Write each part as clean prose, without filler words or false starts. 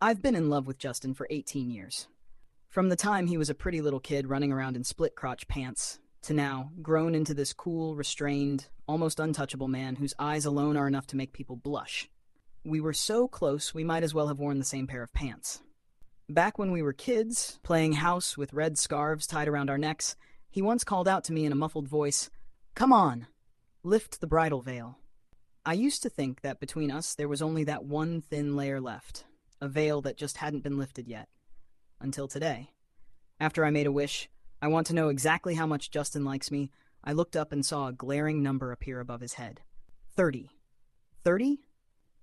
I've been in love with Justin for 18 years. From the time he was a pretty little kid running around in split-crotch pants, to now, grown into this cool, restrained, almost untouchable man whose eyes alone are enough to make people blush. We were so close we might as well have worn the same pair of pants. Back when we were kids, playing house with red scarves tied around our necks, he once called out to me in a muffled voice, "Come on, lift the bridal veil." I used to think that between us there was only that one thin layer left, a veil that just hadn't been lifted yet. Until today. After I made a wish, I want to know exactly how much Justin likes me, I looked up and saw a glaring number appear above his head. 30. 30?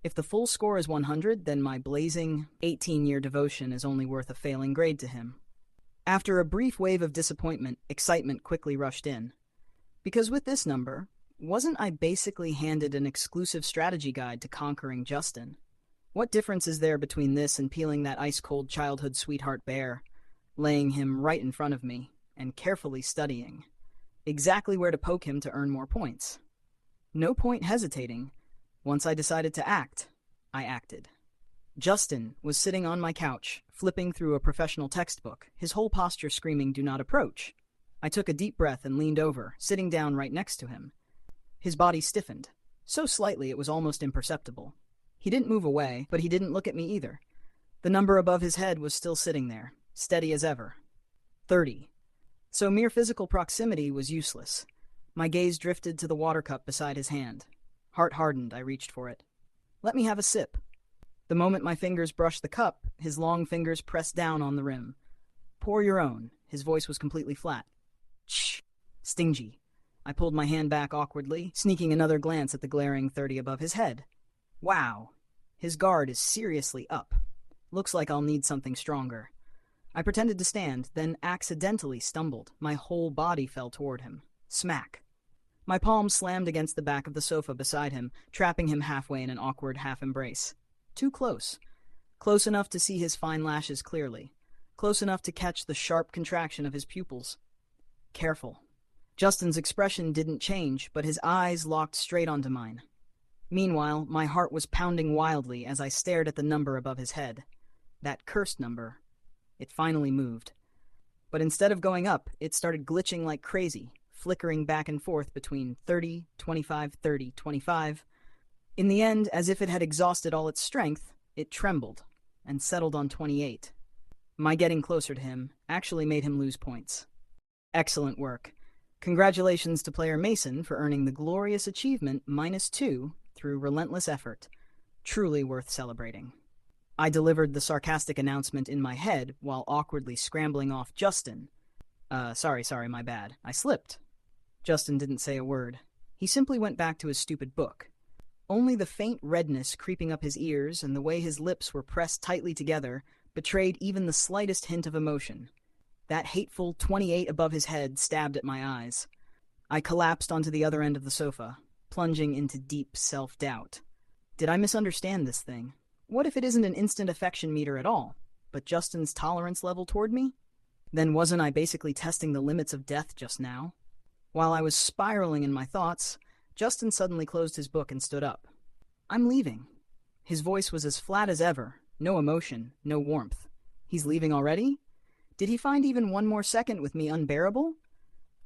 If the full score is 100, then my blazing 18-year devotion is only worth a failing grade to him. After a brief wave of disappointment, excitement quickly rushed in. Because with this number, wasn't I basically handed an exclusive strategy guide to conquering Justin? What difference is there between this and peeling that ice-cold childhood sweetheart bare, laying him right in front of me, and carefully studying exactly where to poke him to earn more points? No point hesitating. Once I decided to act, I acted. Justin was sitting on my couch, flipping through a professional textbook, his whole posture screaming, "Do not approach." I took a deep breath and leaned over, sitting down right next to him. His body stiffened, so slightly it was almost imperceptible. He didn't move away, but he didn't look at me either. The number above his head was still sitting there, steady as ever. 30. So mere physical proximity was useless. My gaze drifted to the water cup beside his hand. Heart hardened, I reached for it. "Let me have a sip." The moment my fingers brushed the cup, his long fingers pressed down on the rim. "Pour your own." His voice was completely flat. "Shh. Stingy." I pulled my hand back awkwardly, sneaking another glance at the glaring 30 above his head. Wow. His guard is seriously up. Looks like I'll need something stronger. I pretended to stand, then accidentally stumbled. My whole body fell toward him. Smack. My palm slammed against the back of the sofa beside him, trapping him halfway in an awkward half-embrace. Too close. Close enough to see his fine lashes clearly. Close enough to catch the sharp contraction of his pupils. Careful. Justin's expression didn't change, but his eyes locked straight onto mine. Meanwhile, my heart was pounding wildly as I stared at the number above his head. That cursed number. It finally moved. But instead of going up, it started glitching like crazy, flickering back and forth between 30, 25, 30, 25. In the end, as if it had exhausted all its strength, it trembled and settled on 28. My getting closer to him actually made him lose points. Excellent work. Congratulations to player Mason for earning the glorious achievement -2 through relentless effort. Truly worth celebrating. I delivered the sarcastic announcement in my head while awkwardly scrambling off Justin. Sorry, my bad. I slipped. Justin didn't say a word. He simply went back to his stupid book. Only the faint redness creeping up his ears and the way his lips were pressed tightly together betrayed even the slightest hint of emotion. That hateful 28 above his head stabbed at my eyes. I collapsed onto the other end of the sofa, plunging into deep self-doubt. Did I misunderstand this thing? What if it isn't an instant affection meter at all, but Justin's tolerance level toward me? Then wasn't I basically testing the limits of death just now? While I was spiraling in my thoughts, Justin suddenly closed his book and stood up. "I'm leaving." His voice was as flat as ever, no emotion, no warmth. He's leaving already? Did he find even one more second with me unbearable?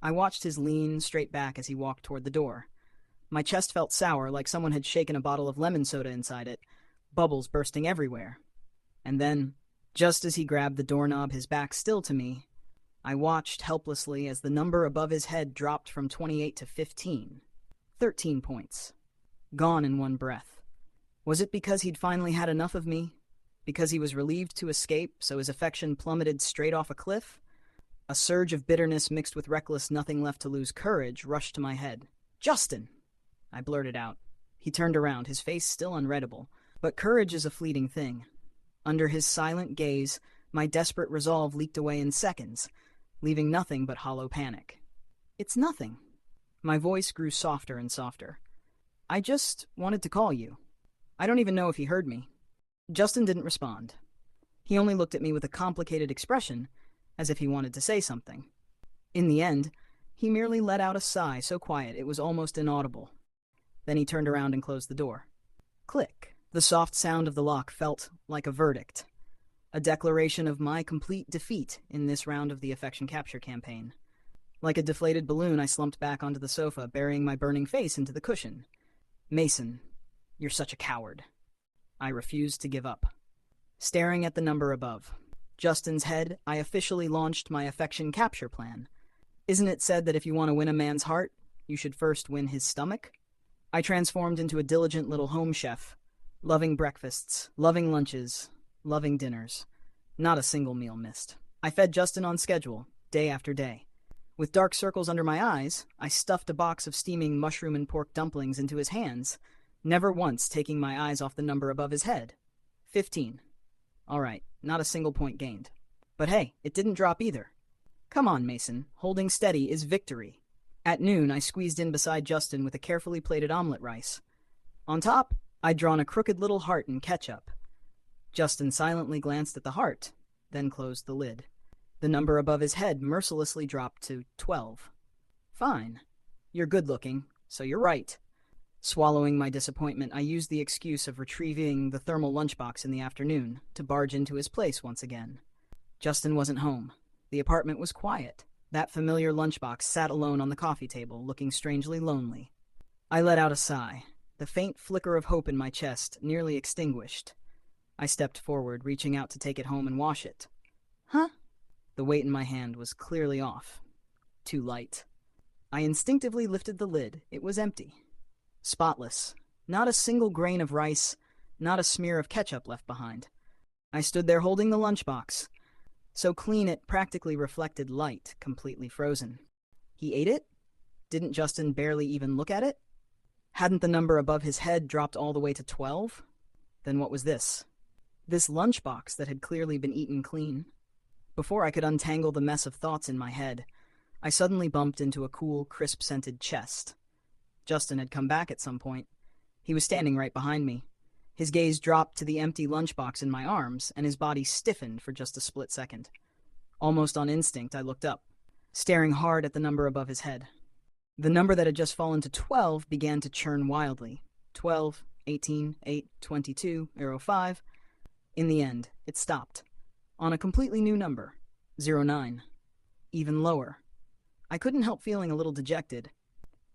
I watched his lean, straight back as he walked toward the door. My chest felt sour, like someone had shaken a bottle of lemon soda inside it, bubbles bursting everywhere. And then, just as he grabbed the doorknob, his back still to me, I watched helplessly as the number above his head dropped from 28 to 15. 13 points. Gone in one breath. Was it because he'd finally had enough of me? Because he was relieved to escape, so his affection plummeted straight off a cliff? A surge of bitterness mixed with reckless nothing-left-to-lose courage rushed to my head. "Justin!" I blurted out. He turned around, his face still unreadable. But courage is a fleeting thing. Under his silent gaze, my desperate resolve leaked away in seconds, leaving nothing but hollow panic. "It's nothing." My voice grew softer and softer. "I just wanted to call you." I don't even know if he heard me. Justin didn't respond. He only looked at me with a complicated expression, as if he wanted to say something. In the end, he merely let out a sigh so quiet it was almost inaudible. Then he turned around and closed the door. Click. The soft sound of the lock felt like a verdict. a declaration of my complete defeat in this round of the affection capture campaign. Like a deflated balloon, I slumped back onto the sofa, burying my burning face into the cushion. Mason, you're such a coward. I refused to give up. Staring at the number above Justin's head, I officially launched my affection capture plan. Isn't it said that if you want to win a man's heart, you should first win his stomach? I transformed into a diligent little home chef, loving breakfasts, loving lunches, loving dinners. Not a single meal missed. I fed Justin on schedule, day after day. With dark circles under my eyes, I stuffed a box of steaming mushroom and pork dumplings into his hands, never once taking my eyes off the number above his head. 15. All right, not a single point gained. But hey, it didn't drop either. Come on, Mason. Holding steady is victory. At noon, I squeezed in beside Justin with a carefully plated omelet rice. On top, I'd drawn a crooked little heart in ketchup. Justin silently glanced at the heart, then closed the lid. The number above his head mercilessly dropped to 12. Fine. You're good-looking, so you're right. Swallowing my disappointment, I used the excuse of retrieving the thermal lunchbox in the afternoon to barge into his place once again. Justin wasn't home. The apartment was quiet. That familiar lunchbox sat alone on the coffee table, looking strangely lonely. I let out a sigh, the faint flicker of hope in my chest nearly extinguished. I stepped forward, reaching out to take it home and wash it. Huh? The weight in my hand was clearly off. Too light. I instinctively lifted the lid. It was empty. Spotless. Not a single grain of rice, not a smear of ketchup left behind. I stood there holding the lunchbox, so clean it practically reflected light, completely frozen. He ate it? Didn't Justin barely even look at it? Hadn't the number above his head dropped all the way to 12? Then what was this? This lunchbox that had clearly been eaten clean. Before I could untangle the mess of thoughts in my head, I suddenly bumped into a cool, crisp-scented chest. Justin had come back at some point. He was standing right behind me. His gaze dropped to the empty lunchbox in my arms, and his body stiffened for just a split second. Almost on instinct, I looked up, staring hard at the number above his head. The number that had just fallen to 12 began to churn wildly. 12, 18, 8, 22, 05. In the end, it stopped. On a completely new number, 09. Even lower. I couldn't help feeling a little dejected.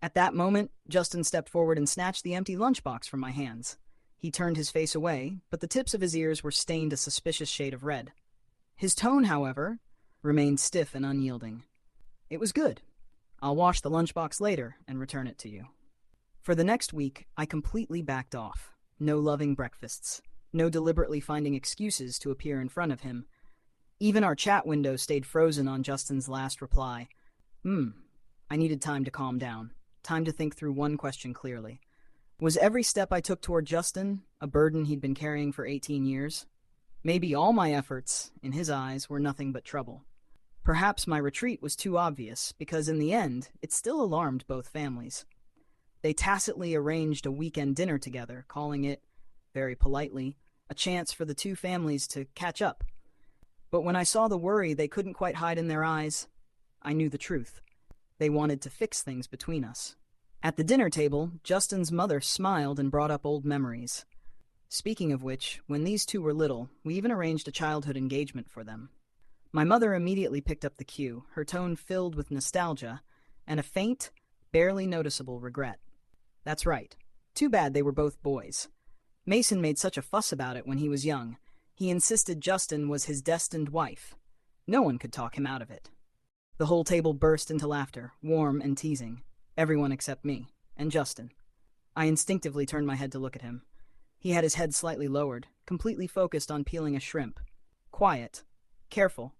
At that moment, Justin stepped forward and snatched the empty lunchbox from my hands. He turned his face away, but the tips of his ears were stained a suspicious shade of red. His tone, however, remained stiff and unyielding. It was good. I'll wash the lunchbox later and return it to you. For the next week, I completely backed off. No loving breakfasts. No deliberately finding excuses to appear in front of him. Even our chat window stayed frozen on Justin's last reply. I needed time to calm down. Time to think through one question clearly. Was every step I took toward Justin a burden he'd been carrying for 18 years? Maybe all my efforts, in his eyes, were nothing but trouble. Perhaps my retreat was too obvious, because in the end, it still alarmed both families. They tacitly arranged a weekend dinner together, calling it, very politely, a chance for the two families to catch up. But when I saw the worry they couldn't quite hide in their eyes, I knew the truth. They wanted to fix things between us. At the dinner table, Justin's mother smiled and brought up old memories. Speaking of which, when these two were little, we even arranged a childhood engagement for them. My mother immediately picked up the cue, her tone filled with nostalgia and a faint, barely noticeable regret. That's right. Too bad they were both boys. Mason made such a fuss about it when he was young. He insisted Justin was his destined wife. No one could talk him out of it. The whole table burst into laughter, warm and teasing. Everyone except me, and Justin. I instinctively turned my head to look at him. He had his head slightly lowered, completely focused on peeling a shrimp. Quiet, careful,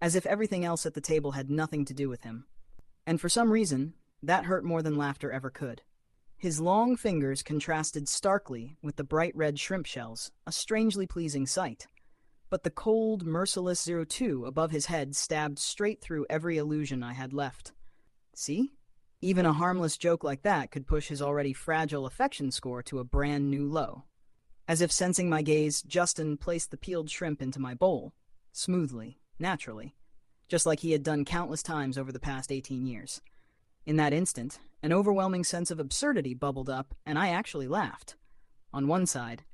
as if everything else at the table had nothing to do with him. And for some reason, that hurt more than laughter ever could. His long fingers contrasted starkly with the bright red shrimp shells, a strangely pleasing sight. But the cold, merciless 02 above his head stabbed straight through every illusion I had left. See? Even a harmless joke like that could push his already fragile affection score to a brand new low. As if sensing my gaze, Justin placed the peeled shrimp into my bowl, smoothly, naturally, just like he had done countless times over the past 18 years. In that instant, an overwhelming sense of absurdity bubbled up, and I actually laughed. On one side,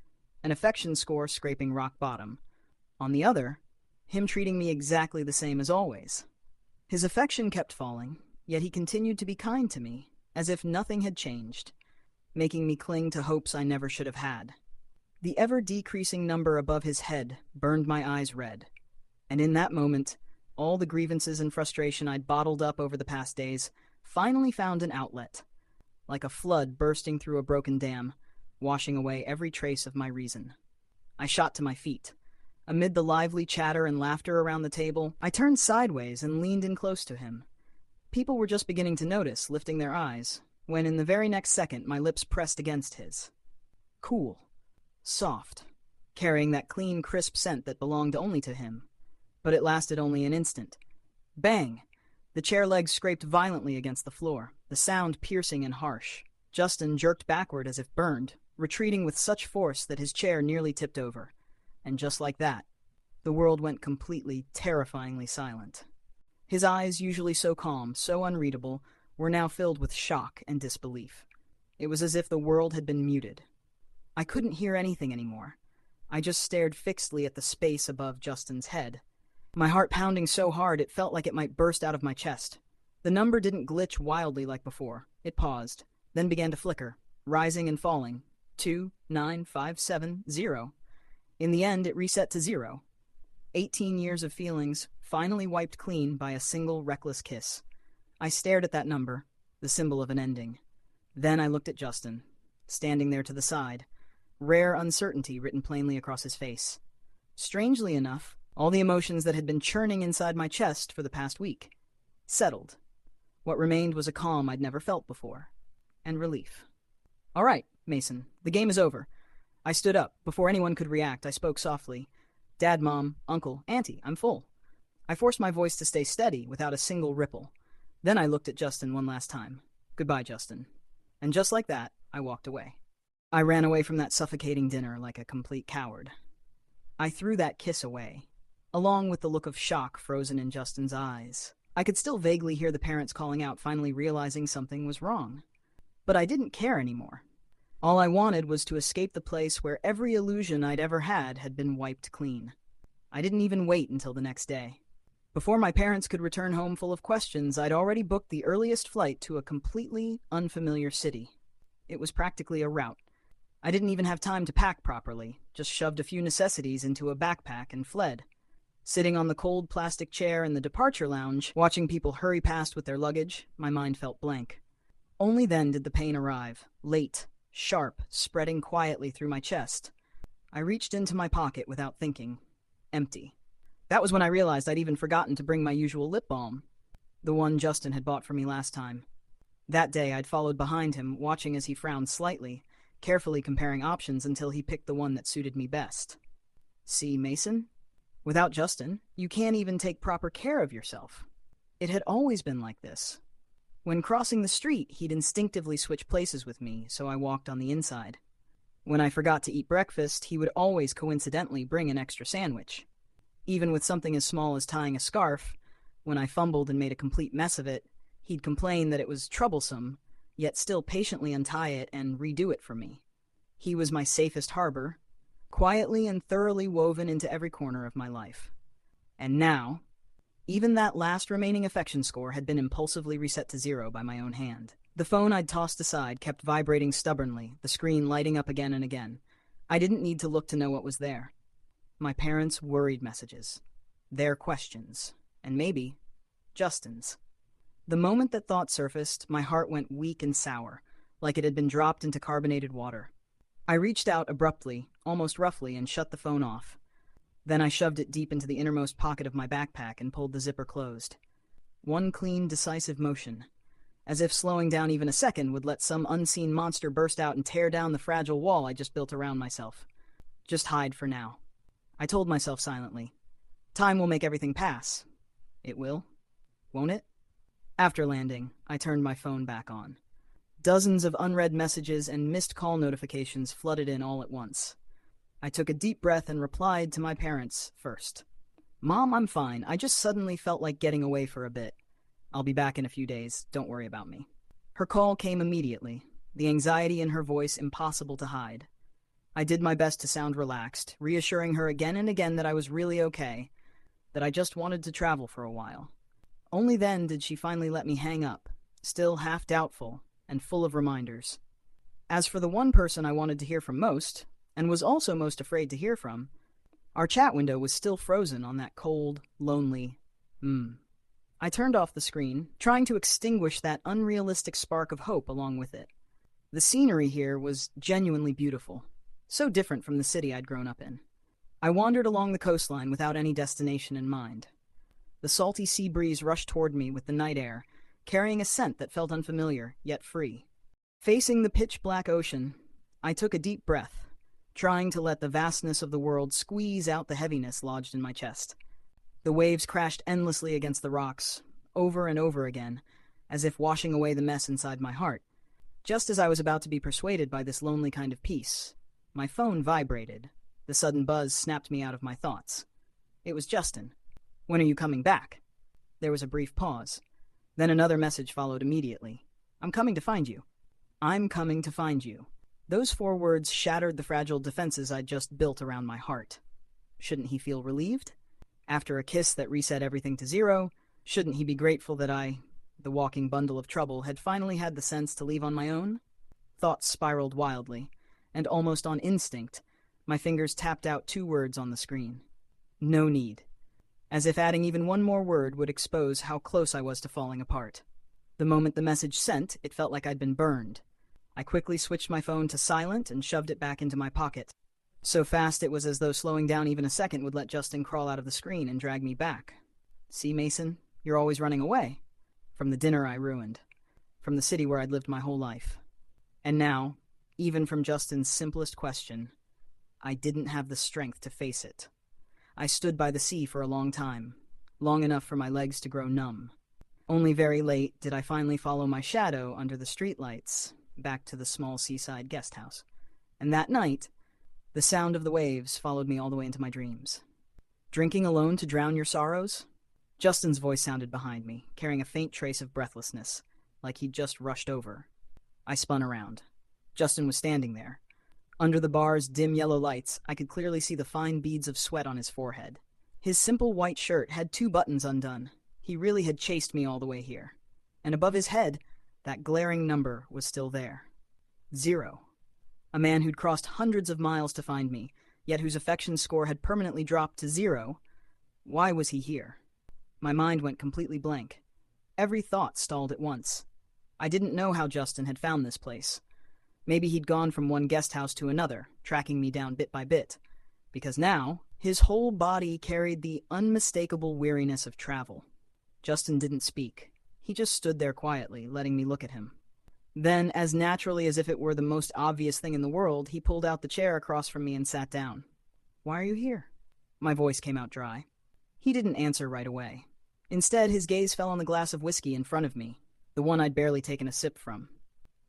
an affection score scraping rock bottom. On the other, him treating me exactly the same as always. His affection kept falling, yet he continued to be kind to me, as if nothing had changed, making me cling to hopes I never should have had. The ever-decreasing number above his head burned my eyes red, and in that moment, all the grievances and frustration I'd bottled up over the past days finally found an outlet, like a flood bursting through a broken dam, washing away every trace of my reason. I shot to my feet. Amid the lively chatter and laughter around the table, I turned sideways and leaned in close to him. People were just beginning to notice, lifting their eyes, when in the very next second my lips pressed against his. Cool. Soft. Carrying that clean, crisp scent that belonged only to him. But it lasted only an instant. Bang! The chair legs scraped violently against the floor, the sound piercing and harsh. Justin jerked backward as if burned, retreating with such force that his chair nearly tipped over. And just like that, the world went completely, terrifyingly silent. His eyes, usually so calm, so unreadable, were now filled with shock and disbelief. It was as if the world had been muted. I couldn't hear anything anymore. I just stared fixedly at the space above Justin's head. My heart pounding so hard it felt like it might burst out of my chest. The number didn't glitch wildly like before. It paused, then began to flicker, rising and falling. 2, 9, 5, 7, 0. In the end, it reset to 0. 18 years of feelings, finally wiped clean by a single reckless kiss. I stared at that number, the symbol of an ending. Then I looked at Justin, standing there to the side, rare uncertainty written plainly across his face. Strangely enough, all the emotions that had been churning inside my chest for the past week settled. What remained was a calm I'd never felt before, and relief. "All right, Mason, the game is over." I stood up. Before anyone could react, I spoke softly. "Dad, Mom, Uncle, Auntie, I'm full." I forced my voice to stay steady without a single ripple. Then I looked at Justin one last time. "Goodbye, Justin." And just like that, I walked away. I ran away from that suffocating dinner like a complete coward. I threw that kiss away, along with the look of shock frozen in Justin's eyes. I could still vaguely hear the parents calling out, finally realizing something was wrong. But I didn't care anymore. All I wanted was to escape the place where every illusion I'd ever had been wiped clean. I didn't even wait until the next day. Before my parents could return home full of questions, I'd already booked the earliest flight to a completely unfamiliar city. It was practically a rout. I didn't even have time to pack properly, just shoved a few necessities into a backpack and fled. Sitting on the cold plastic chair in the departure lounge, watching people hurry past with their luggage, my mind felt blank. Only then did the pain arrive, late, sharp, spreading quietly through my chest. I reached into my pocket without thinking. Empty. That was when I realized I'd even forgotten to bring my usual lip balm, the one Justin had bought for me last time. That day I'd followed behind him, watching as he frowned slightly, carefully comparing options until he picked the one that suited me best. "See, Mason? Without Justin, you can't even take proper care of yourself." It had always been like this. When crossing the street, he'd instinctively switch places with me, so I walked on the inside. When I forgot to eat breakfast, he would always coincidentally bring an extra sandwich. Even with something as small as tying a scarf, when I fumbled and made a complete mess of it, he'd complain that it was troublesome, yet still patiently untie it and redo it for me. He was my safest harbor, quietly and thoroughly woven into every corner of my life. And now, even that last remaining affection score had been impulsively reset to 0 by my own hand. The phone I'd tossed aside kept vibrating stubbornly, the screen lighting up again and again. I didn't need to look to know what was there. My parents' worried messages, their questions, and maybe Justin's. The moment that thought surfaced, my heart went weak and sour, like it had been dropped into carbonated water. I reached out abruptly, almost roughly, and shut the phone off. Then I shoved it deep into the innermost pocket of my backpack and pulled the zipper closed. One clean, decisive motion, as if slowing down even a second would let some unseen monster burst out and tear down the fragile wall I just built around myself. Just hide for now. I told myself silently. Time will make everything pass. It will, won't it? After landing, I turned my phone back on. Dozens of unread messages and missed call notifications flooded in all at once. I took a deep breath and replied to my parents first. "Mom, I'm fine. I just suddenly felt like getting away for a bit. I'll be back in a few days. Don't worry about me." Her call came immediately, the anxiety in her voice impossible to hide. I did my best to sound relaxed, reassuring her again and again that I was really okay, that I just wanted to travel for a while. Only then did she finally let me hang up, still half doubtful and full of reminders. As for the one person I wanted to hear from most, and was also most afraid to hear from, our chat window was still frozen on that cold, lonely I turned off the screen, trying to extinguish that unrealistic spark of hope along with it. The scenery here was genuinely beautiful, so different from the city I'd grown up in. I wandered along the coastline without any destination in mind. The salty sea breeze rushed toward me with the night air, carrying a scent that felt unfamiliar, yet free. Facing the pitch-black ocean, I took a deep breath, trying to let the vastness of the world squeeze out the heaviness lodged in my chest. The waves crashed endlessly against the rocks, over and over again, as if washing away the mess inside my heart. Just as I was about to be persuaded by this lonely kind of peace, my phone vibrated. The sudden buzz snapped me out of my thoughts. It was Justin. "When are you coming back?" There was a brief pause. Then another message followed immediately. "I'm coming to find you." "I'm coming to find you." Those 4 words shattered the fragile defenses I'd just built around my heart. Shouldn't he feel relieved? After a kiss that reset everything to 0, shouldn't he be grateful that I, the walking bundle of trouble, had finally had the sense to leave on my own? Thoughts spiraled wildly, and almost on instinct, my fingers tapped out 2 words on the screen. No need. As if adding even one more word would expose how close I was to falling apart. The moment the message sent, it felt like I'd been burned. I quickly switched my phone to silent and shoved it back into my pocket. So fast it was as though slowing down even a second would let Justin crawl out of the screen and drag me back. "See, Mason, you're always running away." From the dinner I ruined. From the city where I'd lived my whole life. And now, even from Justin's simplest question, I didn't have the strength to face it. I stood by the sea for a long time, long enough for my legs to grow numb. Only very late did I finally follow my shadow under the streetlights back to the small seaside guest house. And that night, the sound of the waves followed me all the way into my dreams. "Drinking alone to drown your sorrows?" Justin's voice sounded behind me, carrying a faint trace of breathlessness, like he'd just rushed over. I spun around. Justin was standing there. Under the bar's dim yellow lights, I could clearly see the fine beads of sweat on his forehead. His simple white shirt had 2 buttons undone. He really had chased me all the way here. And above his head, that glaring number was still there. 0. A man who'd crossed hundreds of miles to find me, yet whose affection score had permanently dropped to 0. Why was he here? My mind went completely blank. Every thought stalled at once. I didn't know how Justin had found this place. Maybe he'd gone from one guest house to another, tracking me down bit by bit. Because now, his whole body carried the unmistakable weariness of travel. Justin didn't speak. He just stood there quietly, letting me look at him. Then, as naturally as if it were the most obvious thing in the world, he pulled out the chair across from me and sat down. "Why are you here?" My voice came out dry. He didn't answer right away. Instead, his gaze fell on the glass of whiskey in front of me, the one I'd barely taken a sip from.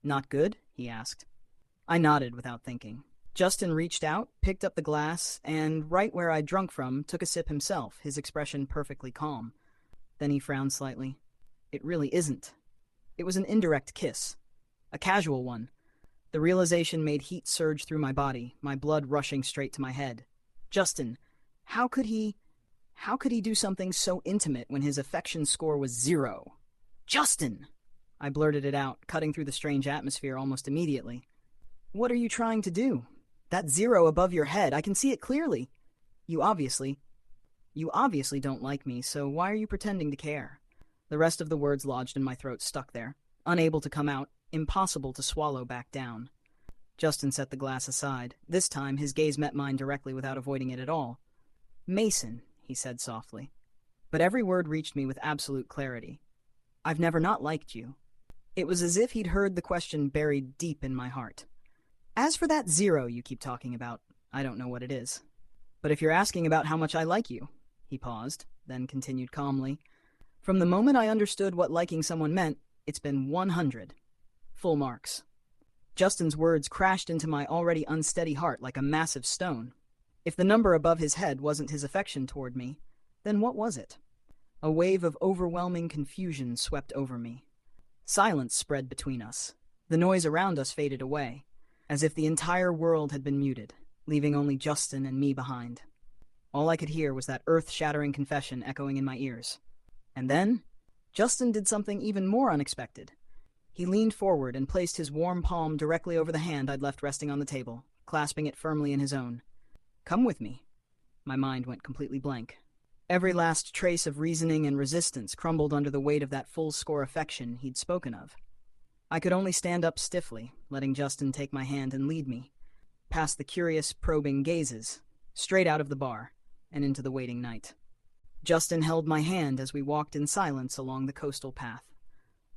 "Not good?" he asked. I nodded without thinking. Justin reached out, picked up the glass, and, right where I'd drunk from, took a sip himself, his expression perfectly calm. Then he frowned slightly. "It really isn't." It was an indirect kiss. A casual one. The realization made heat surge through my body, my blood rushing straight to my head. Justin, how could he do something so intimate when his affection score was 0? "Justin!" I blurted it out, cutting through the strange atmosphere almost immediately. "What are you trying to do? That 0 above your head, I can see it clearly. You obviously don't like me, so why are you pretending to care?" The rest of the words lodged in my throat, stuck there, unable to come out, impossible to swallow back down. Justin set the glass aside. This time, his gaze met mine directly without avoiding it at all. "Mason," he said softly. But every word reached me with absolute clarity. "I've never not liked you." It was as if he'd heard the question buried deep in my heart. "As for that 0 you keep talking about, I don't know what it is. But if you're asking about how much I like you," he paused, then continued calmly, "from the moment I understood what liking someone meant, it's been 100. Full marks." Justin's words crashed into my already unsteady heart like a massive stone. If the number above his head wasn't his affection toward me, then what was it? A wave of overwhelming confusion swept over me. Silence spread between us. The noise around us faded away, as if the entire world had been muted. leaving only Justin and me behind. All I could hear was that earth-shattering confession echoing in my ears. And then, Justin did something even more unexpected. He leaned forward and placed his warm palm directly over the hand I'd left resting on the table, clasping it firmly in his own. "Come with me." My mind went completely blank. Every last trace of reasoning and resistance crumbled under the weight of that full-score affection he'd spoken of. I could only stand up stiffly, letting Justin take my hand and lead me, past the curious, probing gazes, straight out of the bar, and into the waiting night. Justin held my hand as we walked in silence along the coastal path.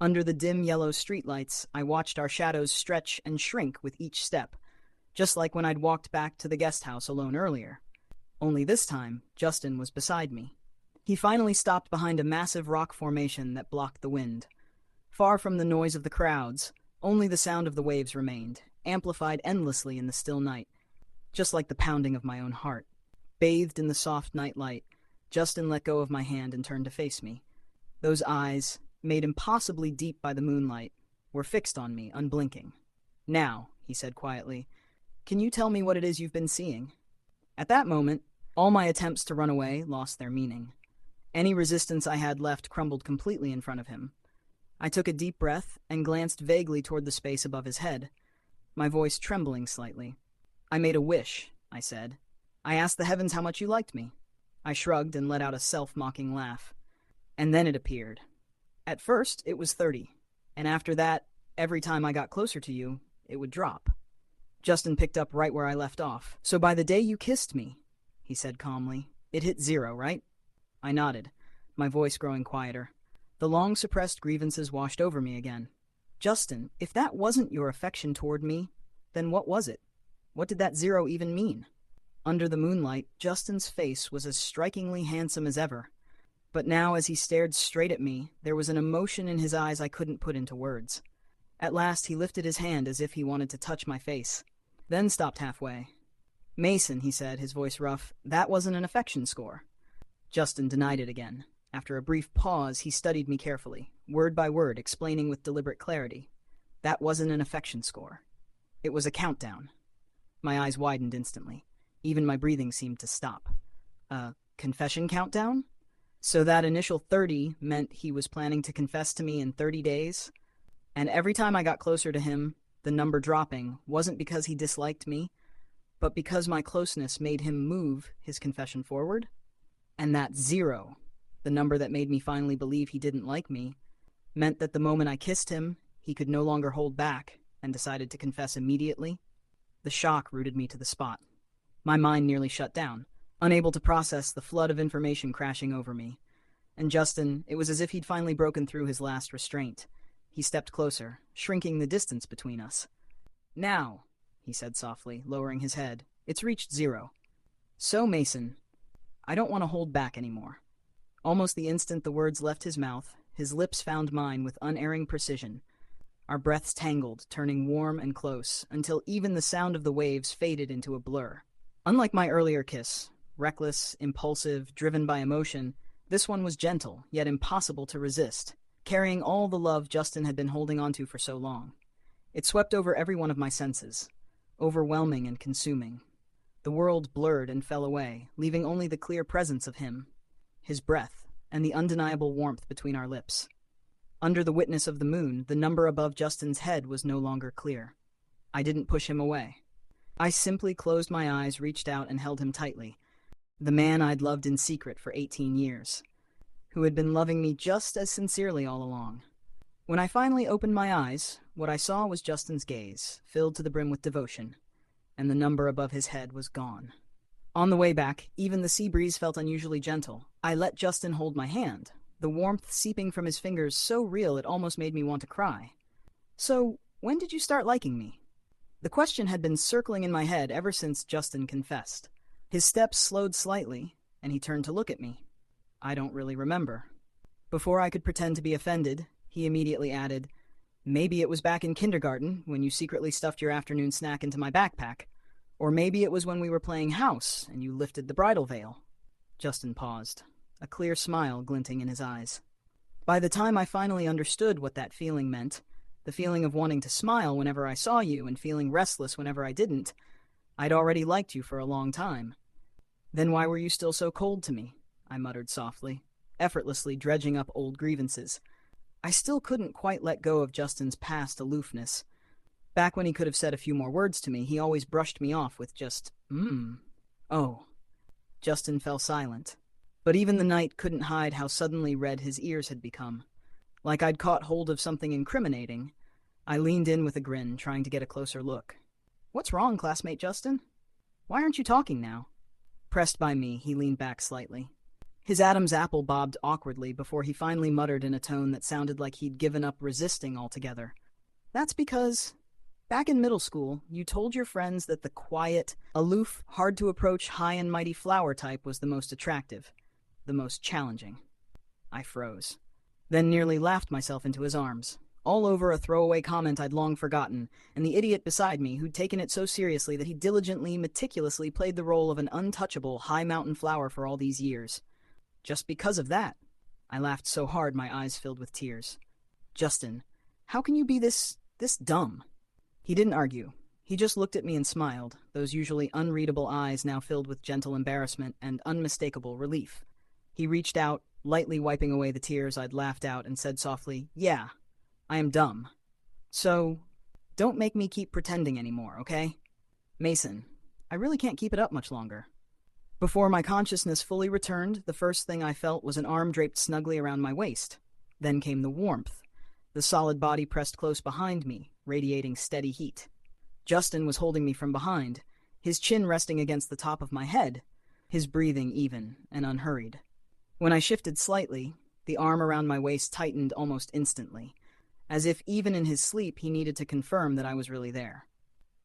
Under the dim yellow streetlights, I watched our shadows stretch and shrink with each step, just like when I'd walked back to the guest house alone earlier. Only this time, Justin was beside me. He finally stopped behind a massive rock formation that blocked the wind. Far from the noise of the crowds, only the sound of the waves remained, amplified endlessly in the still night, just like the pounding of my own heart. Bathed in the soft night light, Justin let go of my hand and turned to face me. Those eyes, made impossibly deep by the moonlight, were fixed on me, unblinking. "Now," he said quietly, "can you tell me what it is you've been seeing?" At that moment, all my attempts to run away lost their meaning. Any resistance I had left crumbled completely in front of him. I took a deep breath and glanced vaguely toward the space above his head, my voice trembling slightly. "I made a wish," I said. "I asked the heavens how much you liked me." I shrugged and let out a self-mocking laugh. And then it appeared. At first, it was 30, and after that, every time I got closer to you, it would drop. Justin picked up right where I left off. "So by the day you kissed me," he said calmly, "it hit 0, right?" I nodded, my voice growing quieter. The long-suppressed grievances washed over me again. "Justin, if that wasn't your affection toward me, then what was it? What did that 0 even mean?" Under the moonlight, Justin's face was as strikingly handsome as ever. But now, as he stared straight at me, there was an emotion in his eyes I couldn't put into words. At last, he lifted his hand as if he wanted to touch my face, then stopped halfway. "Mason," he said, his voice rough, "that wasn't an affection score." Justin denied it again. After a brief pause, he studied me carefully, word by word, explaining with deliberate clarity. "That wasn't an affection score. It was a countdown." My eyes widened instantly. Even my breathing seemed to stop. "A confession countdown?" So that initial 30 meant he was planning to confess to me in 30 days? And every time I got closer to him, the number dropping wasn't because he disliked me, but because my closeness made him move his confession forward? And that 0, the number that made me finally believe he didn't like me, meant that the moment I kissed him, he could no longer hold back and decided to confess immediately. The shock rooted me to the spot. My mind nearly shut down, unable to process the flood of information crashing over me. And Justin, it was as if he'd finally broken through his last restraint. He stepped closer, shrinking the distance between us. "Now," he said softly, lowering his head, "it's reached 0. So, Mason, I don't want to hold back anymore." Almost the instant the words left his mouth, his lips found mine with unerring precision. Our breaths tangled, turning warm and close, until even the sound of the waves faded into a blur. Unlike my earlier kiss, reckless, impulsive, driven by emotion, this one was gentle, yet impossible to resist, carrying all the love Justin had been holding onto for so long. It swept over every one of my senses, overwhelming and consuming. The world blurred and fell away, leaving only the clear presence of him, his breath, and the undeniable warmth between our lips. Under the witness of the moon, the number above Justin's head was no longer clear. I didn't push him away. I simply closed my eyes, reached out, and held him tightly. The man I'd loved in secret for 18 years, who had been loving me just as sincerely all along. When I finally opened my eyes, what I saw was Justin's gaze, filled to the brim with devotion, and the number above his head was gone. On the way back, even the sea breeze felt unusually gentle. I let Justin hold my hand, the warmth seeping from his fingers so real it almost made me want to cry. "So, when did you start liking me?" The question had been circling in my head ever since Justin confessed. His steps slowed slightly, and he turned to look at me. "I don't really remember." Before I could pretend to be offended, he immediately added, "Maybe it was back in kindergarten, when you secretly stuffed your afternoon snack into my backpack. Or maybe it was when we were playing house, and you lifted the bridal veil." Justin paused, a clear smile glinting in his eyes. By the time I finally understood what that feeling meant, the feeling of wanting to smile whenever I saw you and feeling restless whenever I didn't, I'd already liked you for a long time. Then why were you still so cold to me? I muttered softly, effortlessly dredging up old grievances. I still couldn't quite let go of Justin's past aloofness. Back when he could have said a few more words to me, he always brushed me off with just, Oh. Justin fell silent. But even the night couldn't hide how suddenly red his ears had become. Like I'd caught hold of something incriminating. I leaned in with a grin, trying to get a closer look. What's wrong, classmate Justin? Why aren't you talking now? Pressed by me, he leaned back slightly. His Adam's apple bobbed awkwardly before he finally muttered in a tone that sounded like he'd given up resisting altogether. That's because, back in middle school, you told your friends that the quiet, aloof, hard-to-approach high and mighty flower type was the most attractive, the most challenging. I froze, then nearly laughed myself into his arms, all over a throwaway comment I'd long forgotten, and the idiot beside me who'd taken it so seriously that he diligently, meticulously played the role of an untouchable high-mountain flower for all these years. Just because of that. I laughed so hard my eyes filled with tears. Justin, how can you be this dumb? He didn't argue. He just looked at me and smiled, those usually unreadable eyes now filled with gentle embarrassment and unmistakable relief. He reached out, lightly wiping away the tears I'd laughed out, and said softly, "Yeah, I am dumb. So, don't make me keep pretending anymore, okay? Mason, I really can't keep it up much longer." Before my consciousness fully returned, the first thing I felt was an arm draped snugly around my waist. Then came the warmth, the solid body pressed close behind me, radiating steady heat. Justin was holding me from behind, his chin resting against the top of my head, his breathing even and unhurried. When I shifted slightly, the arm around my waist tightened almost instantly, as if even in his sleep he needed to confirm that I was really there.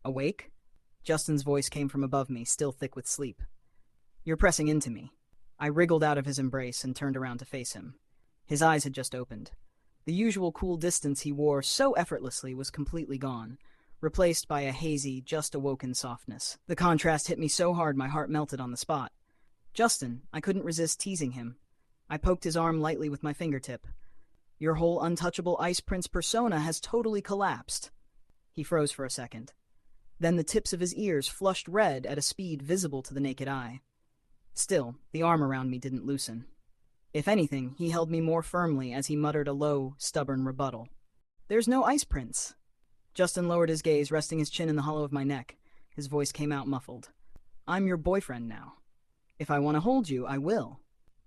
"Awake?" Justin's voice came from above me, still thick with sleep. "You're pressing into me." I wriggled out of his embrace and turned around to face him. His eyes had just opened. The usual cool distance he wore so effortlessly was completely gone, replaced by a hazy, just-awoken softness. The contrast hit me so hard my heart melted on the spot. "Justin," I couldn't resist teasing him. I poked his arm lightly with my fingertip. "Your whole untouchable Ice Prince persona has totally collapsed." He froze for a second. Then the tips of his ears flushed red at a speed visible to the naked eye. Still, the arm around me didn't loosen. If anything, he held me more firmly as he muttered a low, stubborn rebuttal. "There's no Ice Prince." Justin lowered his gaze, resting his chin in the hollow of my neck. His voice came out muffled. "I'm your boyfriend now. If I want to hold you, I will."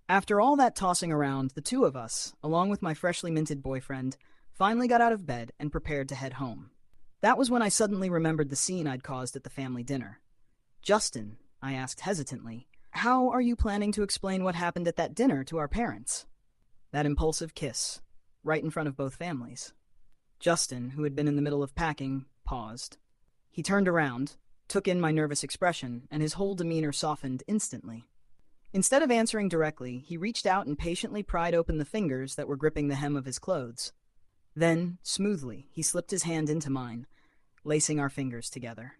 After all that tossing around, the two of us, along with my freshly minted boyfriend, finally got out of bed and prepared to head home. That was when I suddenly remembered the scene I'd caused at the family dinner. "Justin," I asked hesitantly, "how are you planning to explain what happened at that dinner to our parents?" That impulsive kiss, right in front of both families. Justin, who had been in the middle of packing, paused. He turned around, took in my nervous expression, and his whole demeanor softened instantly. Instead of answering directly, he reached out and patiently pried open the fingers that were gripping the hem of his clothes. Then, smoothly, he slipped his hand into mine, lacing our fingers together.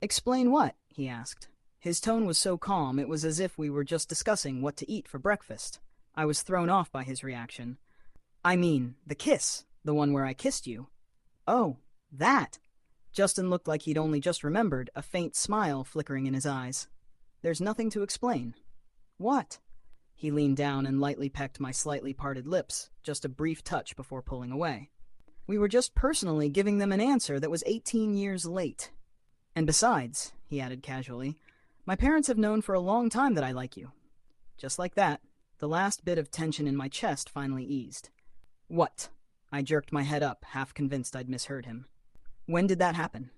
"Explain what?" he asked. His tone was so calm it was as if we were just discussing what to eat for breakfast. I was thrown off by his reaction. "I mean, the kiss, the one where I kissed you." "Oh, that!" Justin looked like he'd only just remembered, a faint smile flickering in his eyes. "There's nothing to explain." "What?" He leaned down and lightly pecked my slightly parted lips, just a brief touch before pulling away. "We were just personally giving them an answer that was 18 years late. And besides," he added casually, "my parents have known for a long time that I like you." Just like that, the last bit of tension in my chest finally eased. "What?" I jerked my head up, half convinced I'd misheard him. "When did that happen?"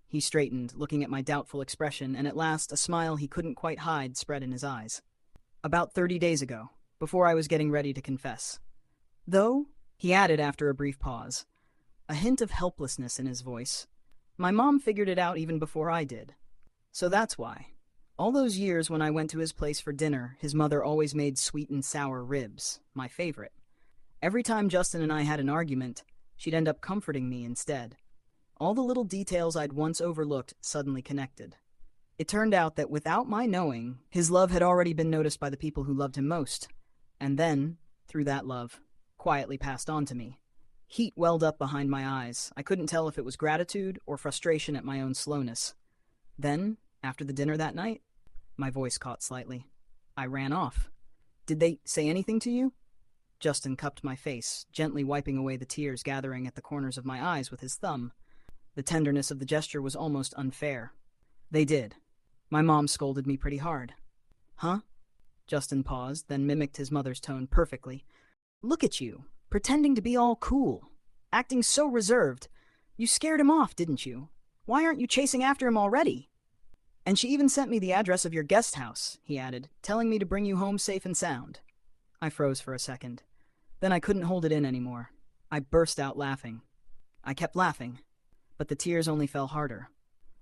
He straightened, looking at my doubtful expression, and at last a smile he couldn't quite hide spread in his eyes. "About 30 days ago, before I was getting ready to confess. Though," he added after a brief pause, a hint of helplessness in his voice, "my mom figured it out even before I did. So that's why. All those years when I went to his place for dinner, his mother always made sweet and sour ribs, my favorite. Every time Justin and I had an argument, she'd end up comforting me instead. All the little details I'd once overlooked suddenly connected. It turned out that without my knowing, his love had already been noticed by the people who loved him most, and then, through that love, quietly passed on to me. Heat welled up behind my eyes. I couldn't tell if it was gratitude or frustration at my own slowness. Then, After the dinner that night, my voice caught slightly. I ran off. Did they say anything to you? Justin cupped my face, gently wiping away the tears gathering at the corners of my eyes with his thumb. The tenderness of the gesture was almost unfair. They did. My mom scolded me pretty hard. Huh? Justin paused, then mimicked his mother's tone perfectly. Look at you, pretending to be all cool, acting so reserved. You scared him off, didn't you? Why aren't you chasing after him already? And she even sent me the address of your guest house, he added, telling me to bring you home safe and sound. I froze for a second. Then I couldn't hold it in anymore. I burst out laughing. I kept laughing, but the tears only fell harder.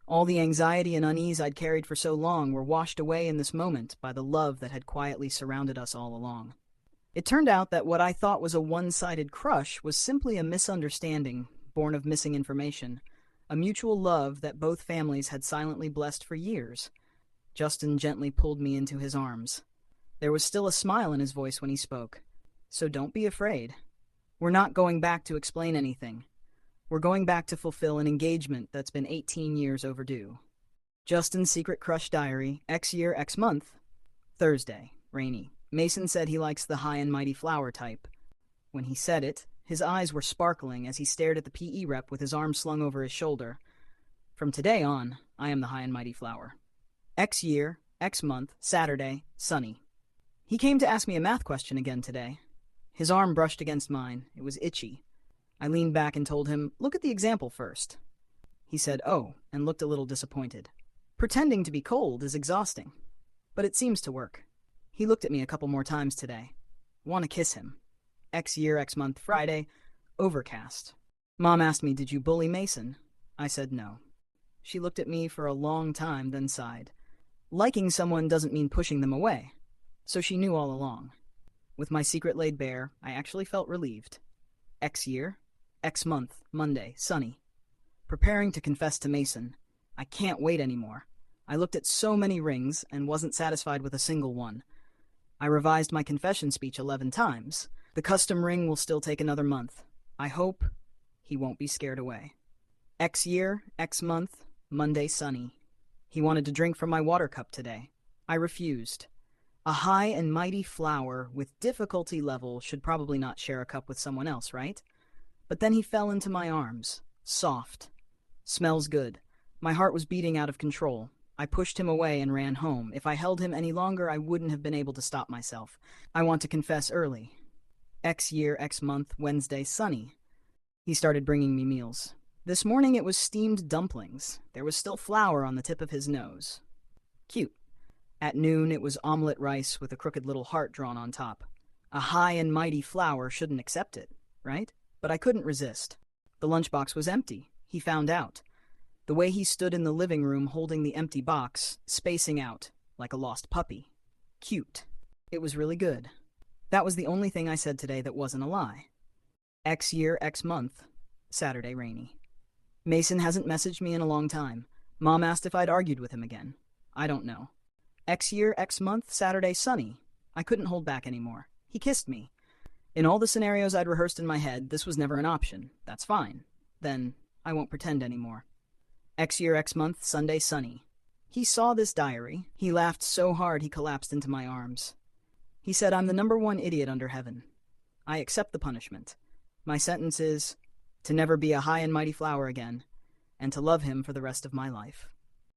All the anxiety and unease I'd carried for so long were washed away in this moment by the love that had quietly surrounded us all along. It turned out that what I thought was a one-sided crush was simply a misunderstanding born of missing information, a mutual love that both families had silently blessed for years. Justin gently pulled me into his arms. There was still a smile in his voice when he spoke. So don't be afraid. We're not going back to explain anything. We're going back to fulfill an engagement that's been 18 years overdue. Justin's secret crush diary, X year, X month. Thursday, rainy. Mason said he likes the high and mighty flower type. When he said it, his eyes were sparkling as he stared at the PE rep with his arm slung over his shoulder. From today on, I am the high and mighty flower. X year, X month, Saturday, sunny. He came to ask me a math question again today. His arm brushed against mine. It was itchy. I leaned back and told him, look at the example first. He said, oh, and looked a little disappointed. Pretending to be cold is exhausting, but it seems to work. He looked at me a couple more times today. Want to kiss him. X year, X month, Friday, overcast. Mom asked me, did you bully Mason? I said no. She looked at me for a long time, then sighed. Liking someone doesn't mean pushing them away, so she knew all along. With my secret laid bare, I actually felt relieved. X year, X month, Monday, sunny. Preparing to confess to Mason. I can't wait anymore. I looked at so many rings and wasn't satisfied with a single one. I revised my confession speech 11 times. The custom ring will still take another month. I hope he won't be scared away. X year, X month, Monday, sunny. He wanted to drink from my water cup today. I refused. A high and mighty flower with difficulty level should probably not share a cup with someone else, right? But then he fell into my arms. Soft. Smells good. My heart was beating out of control. I pushed him away and ran home. If I held him any longer, I wouldn't have been able to stop myself. I want to confess early. X year, X month, Wednesday, sunny. He started bringing me meals. This morning it was steamed dumplings. There was still flour on the tip of his nose. Cute. At noon, it was omelet rice with a crooked little heart drawn on top. A high and mighty flower shouldn't accept it, right? But I couldn't resist. The lunchbox was empty. He found out. The way he stood in the living room holding the empty box, spacing out, like a lost puppy. Cute. It was really good. That was the only thing I said today that wasn't a lie. X year, X month, Saturday, rainy. Mason hasn't messaged me in a long time. Mom asked if I'd argued with him again. I don't know. X year, X month, Saturday, sunny. I couldn't hold back anymore. He kissed me. In all the scenarios I'd rehearsed in my head, this was never an option. That's fine. Then I won't pretend anymore. X year, X month, Sunday, sunny. He saw this diary. He laughed so hard he collapsed into my arms. He said, I'm the #1 idiot under heaven. I accept the punishment. My sentence is to never be a high and mighty flower again, and to love him for the rest of my life.